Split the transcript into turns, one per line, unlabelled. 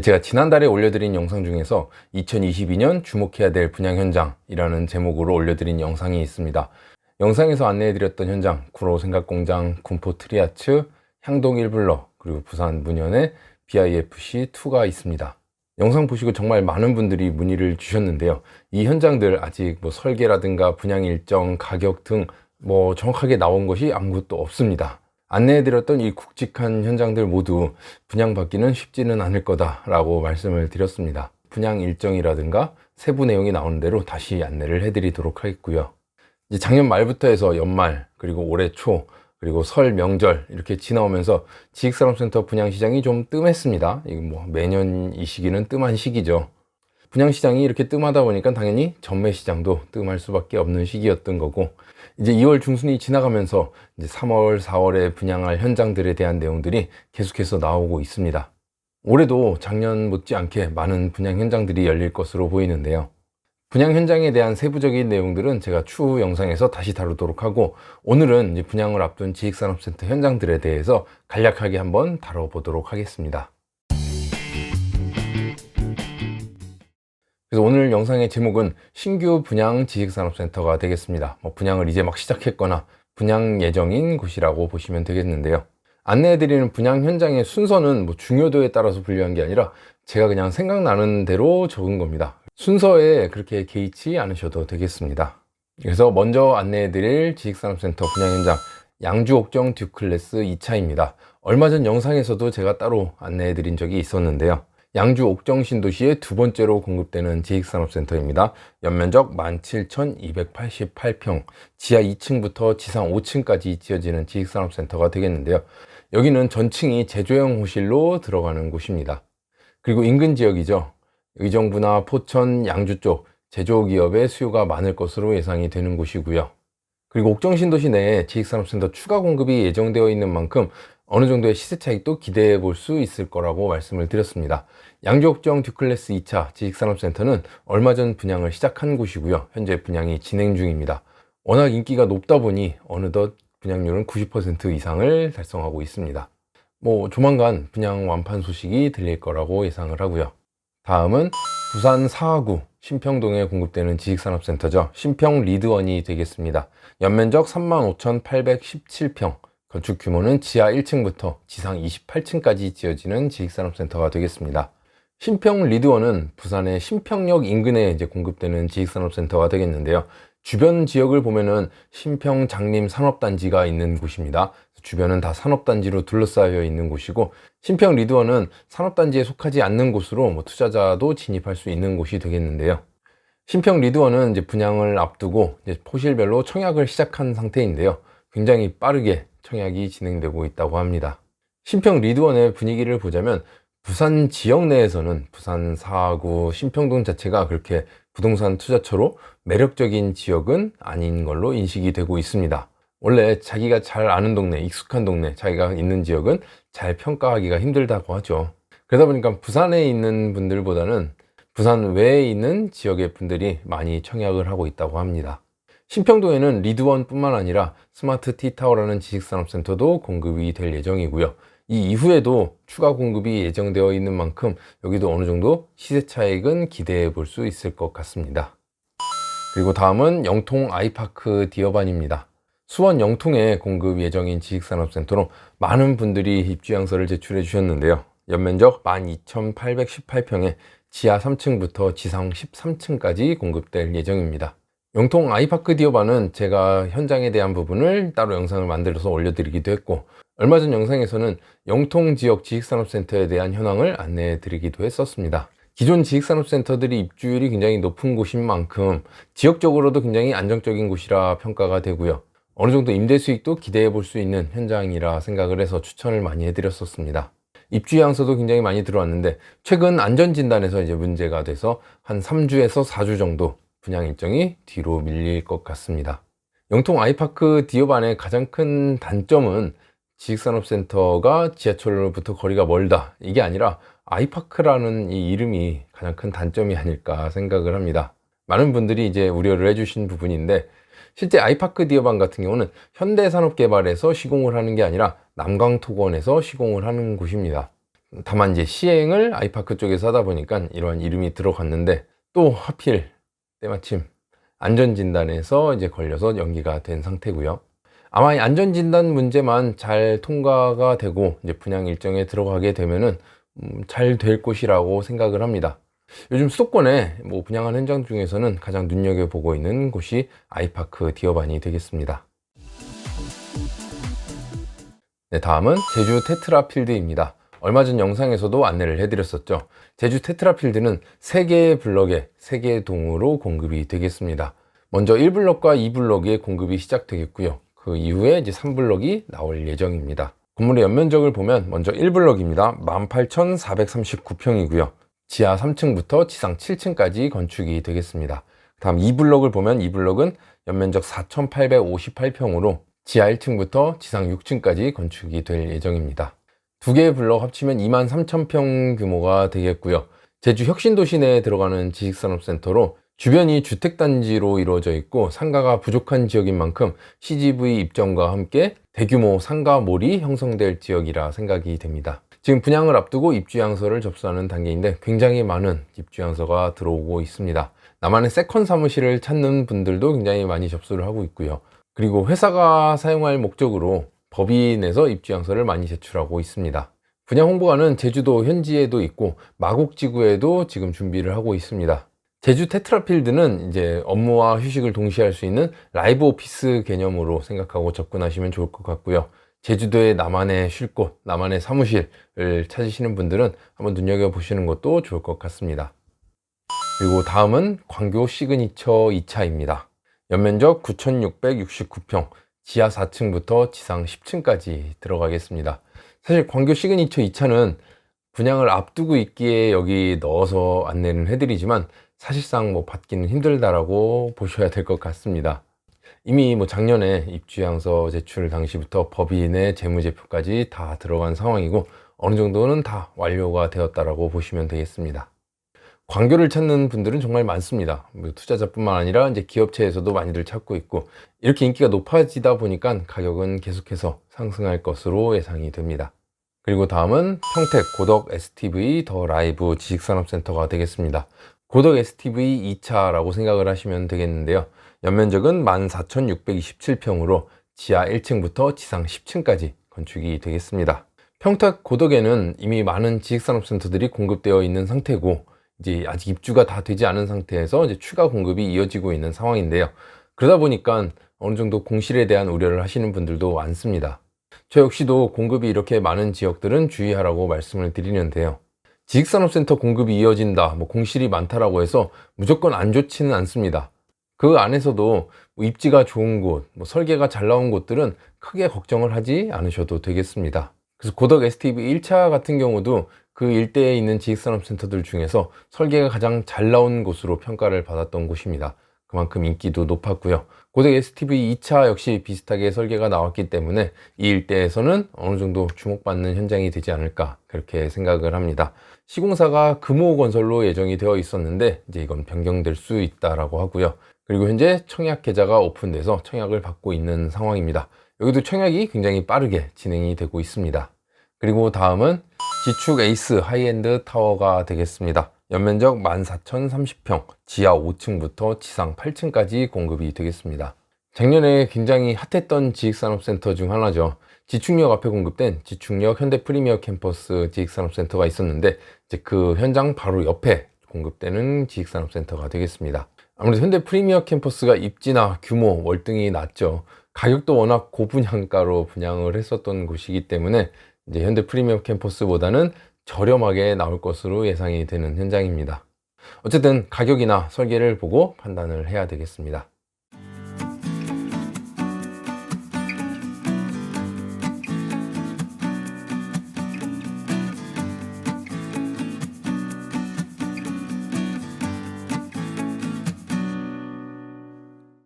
제가 지난달에 올려드린 영상 중에서 2022년 주목해야 될 분양 현장이라는 제목으로 올려드린 영상이 있습니다. 영상에서 안내해드렸던 현장, 구로 생각공장, 군포 트리아츠, 향동 1블럭, 그리고 부산 문현의 BIFC2가 있습니다. 영상 보시고 정말 많은 분들이 문의를 주셨는데요. 이 현장들 아직 설계라든가 분양 일정, 가격 등 정확하게 나온 것이 아무것도 없습니다. 안내해드렸던 이 굵직한 현장들 모두 분양받기는 쉽지는 않을 거다라고 말씀을 드렸습니다. 분양 일정이라든가 세부 내용이 나오는 대로 다시 안내를 해드리도록 하겠고요. 이제 작년 말부터 해서 연말, 그리고 올해 초, 그리고 설 명절 이렇게 지나오면서 지식산업센터 분양시장이 좀 뜸했습니다. 이거 매년 이 시기는 뜸한 시기죠. 분양시장이 이렇게 뜸하다 보니까 당연히 전매시장도 뜸할 수밖에 없는 시기였던 거고, 이제 2월 중순이 지나가면서 이제 3월, 4월에 분양할 현장들에 대한 내용들이 계속해서 나오고 있습니다. 올해도 작년 못지않게 많은 분양 현장들이 열릴 것으로 보이는데요. 분양 현장에 대한 세부적인 내용들은 제가 추후 영상에서 다시 다루도록 하고, 오늘은 이제 분양을 앞둔 지식산업센터 현장들에 대해서 간략하게 한번 다뤄보도록 하겠습니다. 그래서 오늘 영상의 제목은 신규 분양 지식산업센터가 되겠습니다. 분양을 이제 막 시작했거나 분양 예정인 곳이라고 보시면 되겠는데요. 안내해드리는 분양 현장의 순서는 중요도에 따라서 분류한 게 아니라 제가 그냥 생각나는 대로 적은 겁니다. 순서에 그렇게 개의치 않으셔도 되겠습니다. 그래서 먼저 안내해드릴 지식산업센터 분양 현장, 양주 옥정 듀클래스 2차입니다. 얼마 전 영상에서도 제가 따로 안내해드린 적이 있었는데요. 양주 옥정 신도시의 두 번째로 공급되는 지식산업센터입니다. 연면적 17,288평, 지하 2층부터 지상 5층까지 지어지는 지식산업센터가 되겠는데요. 여기는 전층이 제조형 호실로 들어가는 곳입니다. 그리고 인근 지역이죠. 의정부나 포천, 양주 쪽 제조기업의 수요가 많을 것으로 예상이 되는 곳이고요. 그리고 옥정 신도시 내에 지식산업센터 추가 공급이 예정되어 있는 만큼 어느 정도의 시세 차익도 기대해 볼 수 있을 거라고 말씀을 드렸습니다. 양주 옥정 듀클래스 2차 지식산업센터는 얼마 전 분양을 시작한 곳이고요. 현재 분양이 진행 중입니다. 워낙 인기가 높다 보니 어느덧 분양률은 90% 이상을 달성하고 있습니다. 조만간 분양 완판 소식이 들릴 거라고 예상을 하고요. 다음은 부산 사하구 신평동에 공급되는 지식산업센터죠. 신평 리드원이 되겠습니다. 연면적 35,817평, 건축 규모는 지하 1층부터 지상 28층까지 지어지는 지식산업센터가 되겠습니다. 신평 리드원은 부산의 신평역 인근에 이제 공급되는 지식산업센터가 되겠는데요. 주변 지역을 보면은 신평 장림 산업단지가 있는 곳입니다. 주변은 다 산업단지로 둘러싸여 있는 곳이고, 신평 리드원은 산업단지에 속하지 않는 곳으로 투자자도 진입할 수 있는 곳이 되겠는데요. 신평 리드원은 이제 분양을 앞두고 이제 포실별로 청약을 시작한 상태인데요. 굉장히 빠르게 청약이 진행되고 있다고 합니다. 신평 리드원의 분위기를 보자면 부산 지역 내에서는 부산 사하구 신평동 자체가 그렇게 부동산 투자처로 매력적인 지역은 아닌 걸로 인식이 되고 있습니다. 원래 자기가 잘 아는 동네, 익숙한 동네, 자기가 있는 지역은 잘 평가하기가 힘들다고 하죠. 그러다 보니까 부산에 있는 분들보다는 부산 외에 있는 지역의 분들이 많이 청약을 하고 있다고 합니다. 신평동에는 리드원 뿐만 아니라 스마트 T타워라는 지식산업센터도 공급이 될 예정이고요. 이 이후에도 추가 공급이 예정되어 있는 만큼 여기도 어느 정도 시세 차익은 기대해 볼 수 있을 것 같습니다. 그리고 다음은 영통 아이파크 디어반입니다. 수원 영통에 공급 예정인 지식산업센터로 많은 분들이 입주양서를 제출해 주셨는데요. 연면적 12,818평에 지하 3층부터 지상 13층까지 공급될 예정입니다. 영통 아이파크 디어반은 제가 현장에 대한 부분을 따로 영상을 만들어서 올려드리기도 했고, 얼마 전 영상에서는 영통 지역 지식산업센터에 대한 현황을 안내해 드리기도 했었습니다. 기존 지식산업센터들이 입주율이 굉장히 높은 곳인 만큼 지역적으로도 굉장히 안정적인 곳이라 평가가 되고요. 어느 정도 임대 수익도 기대해 볼 수 있는 현장이라 생각을 해서 추천을 많이 해드렸었습니다. 입주 양서도 굉장히 많이 들어왔는데, 최근 안전진단에서 이제 문제가 돼서 한 3주에서 4주 정도 분양 일정이 뒤로 밀릴 것 같습니다. 영통 아이파크 디어반의 가장 큰 단점은 지식산업센터가 지하철로부터 거리가 멀다, 이게 아니라 아이파크라는 이 이름이 가장 큰 단점이 아닐까 생각을 합니다. 많은 분들이 이제 우려를 해주신 부분인데, 실제 아이파크 디어반 같은 경우는 현대산업개발에서 시공을 하는 게 아니라 남강토건에서 시공을 하는 곳입니다. 다만 이제 시행을 아이파크 쪽에서 하다 보니까 이러한 이름이 들어갔는데, 또 하필 때마침 안전진단에서 이제 걸려서 연기가 된 상태고요. 아마 이 안전진단 문제만 잘 통과가 되고 이제 분양 일정에 들어가게 되면은 잘 될 곳이라고 생각을 합니다. 요즘 수도권에 뭐 분양한 현장 중에서는 가장 눈여겨보고 있는 곳이 아이파크 디어반이 되겠습니다. 네, 다음은 제주 테트라필드입니다. 얼마 전 영상에서도 안내를 해드렸었죠. 제주 테트라필드는 3개의 블럭에 3개의 동으로 공급이 되겠습니다. 먼저 1블럭과 2블럭의 공급이 시작되겠고요. 그 이후에 이제 3블럭이 나올 예정입니다. 건물의 연면적을 보면 먼저 1블럭입니다. 18,439평이고요. 지하 3층부터 지상 7층까지 건축이 되겠습니다. 다음 2블럭을 보면 2블럭은 연면적 4,858평으로 지하 1층부터 지상 6층까지 건축이 될 예정입니다. 2개의 블럭 합치면 23,000평 규모가 되겠고요. 제주 혁신도시 내에 들어가는 지식산업센터로 주변이 주택단지로 이루어져 있고 상가가 부족한 지역인 만큼 CGV 입점과 함께 대규모 상가몰이 형성될 지역이라 생각이 됩니다. 지금 분양을 앞두고 입주양서를 접수하는 단계인데 굉장히 많은 입주양서가 들어오고 있습니다. 나만의 세컨 사무실을 찾는 분들도 굉장히 많이 접수를 하고 있고요. 그리고 회사가 사용할 목적으로 법인에서 입주양서를 많이 제출하고 있습니다. 분양 홍보관은 제주도 현지에도 있고 마곡지구에도 지금 준비를 하고 있습니다. 제주 테트라필드는 이제 업무와 휴식을 동시에 할 수 있는 라이브 오피스 개념으로 생각하고 접근하시면 좋을 것 같고요. 제주도에 나만의 쉴 곳, 나만의 사무실을 찾으시는 분들은 한번 눈여겨보시는 것도 좋을 것 같습니다. 그리고 다음은 광교 시그니처 2차입니다. 연면적 9,669평, 지하 4층부터 지상 10층까지 들어가겠습니다. 사실 광교 시그니처 2차는 분양을 앞두고 있기에 여기 넣어서 안내는 해드리지만 사실상 뭐 받기는 힘들다라고 보셔야 될 것 같습니다. 이미 뭐 작년에 입주양서 제출 당시부터 법인의 재무제표까지 다 들어간 상황이고 어느 정도는 다 완료가 되었다라고 보시면 되겠습니다. 광교를 찾는 분들은 정말 많습니다. 투자자뿐만 아니라 이제 기업체에서도 많이들 찾고 있고 이렇게 인기가 높아지다 보니까 가격은 계속해서 상승할 것으로 예상이 됩니다. 그리고 다음은 평택 고덕 STV 더 라이브 지식산업센터가 되겠습니다. 고덕 STV 2차라고 생각을 하시면 되겠는데요. 연면적은 14,627평으로 지하 1층부터 지상 10층까지 건축이 되겠습니다. 평택 고덕에는 이미 많은 지식산업센터들이 공급되어 있는 상태고 이제 아직 입주가 다 되지 않은 상태에서 이제 추가 공급이 이어지고 있는 상황인데요. 그러다 보니까 어느 정도 공실에 대한 우려를 하시는 분들도 많습니다. 저 역시도 공급이 이렇게 많은 지역들은 주의하라고 말씀을 드리는데요. 지식산업센터 공급이 이어진다, 뭐 공실이 많다라고 해서 무조건 안 좋지는 않습니다. 그 안에서도 뭐 입지가 좋은 곳, 뭐 설계가 잘 나온 곳들은 크게 걱정을 하지 않으셔도 되겠습니다. 그래서 고덕 STV 1차 같은 경우도 그 일대에 있는 지식산업센터들 중에서 설계가 가장 잘 나온 곳으로 평가를 받았던 곳입니다. 그만큼 인기도 높았고요. 고덕 STV 2차 역시 비슷하게 설계가 나왔기 때문에 이 일대에서는 어느 정도 주목받는 현장이 되지 않을까 그렇게 생각을 합니다. 시공사가 금호건설로 예정이 되어 있었는데 이제 이건 변경될 수 있다라고 하고요. 그리고 현재 청약 계좌가 오픈돼서 청약을 받고 있는 상황입니다. 여기도 청약이 굉장히 빠르게 진행이 되고 있습니다. 그리고 다음은 지축 에이스 하이엔드 타워가 되겠습니다. 연면적 14,030평, 지하 5층부터 지상 8층까지 공급이 되겠습니다. 작년에 굉장히 핫했던 지식산업센터 중 하나죠. 지축역 앞에 공급된 지축역 현대 프리미어 캠퍼스 지식산업센터가 있었는데 이제 그 현장 바로 옆에 공급되는 지식산업센터가 되겠습니다. 아무래도 현대 프리미어 캠퍼스가 입지나 규모, 월등히 낮죠. 가격도 워낙 고분양가로 분양을 했었던 곳이기 때문에 이제 현대 프리미엄 캠퍼스보다는 저렴하게 나올 것으로 예상이 되는 현장입니다. 어쨌든 가격이나 설계를 보고 판단을 해야 되겠습니다.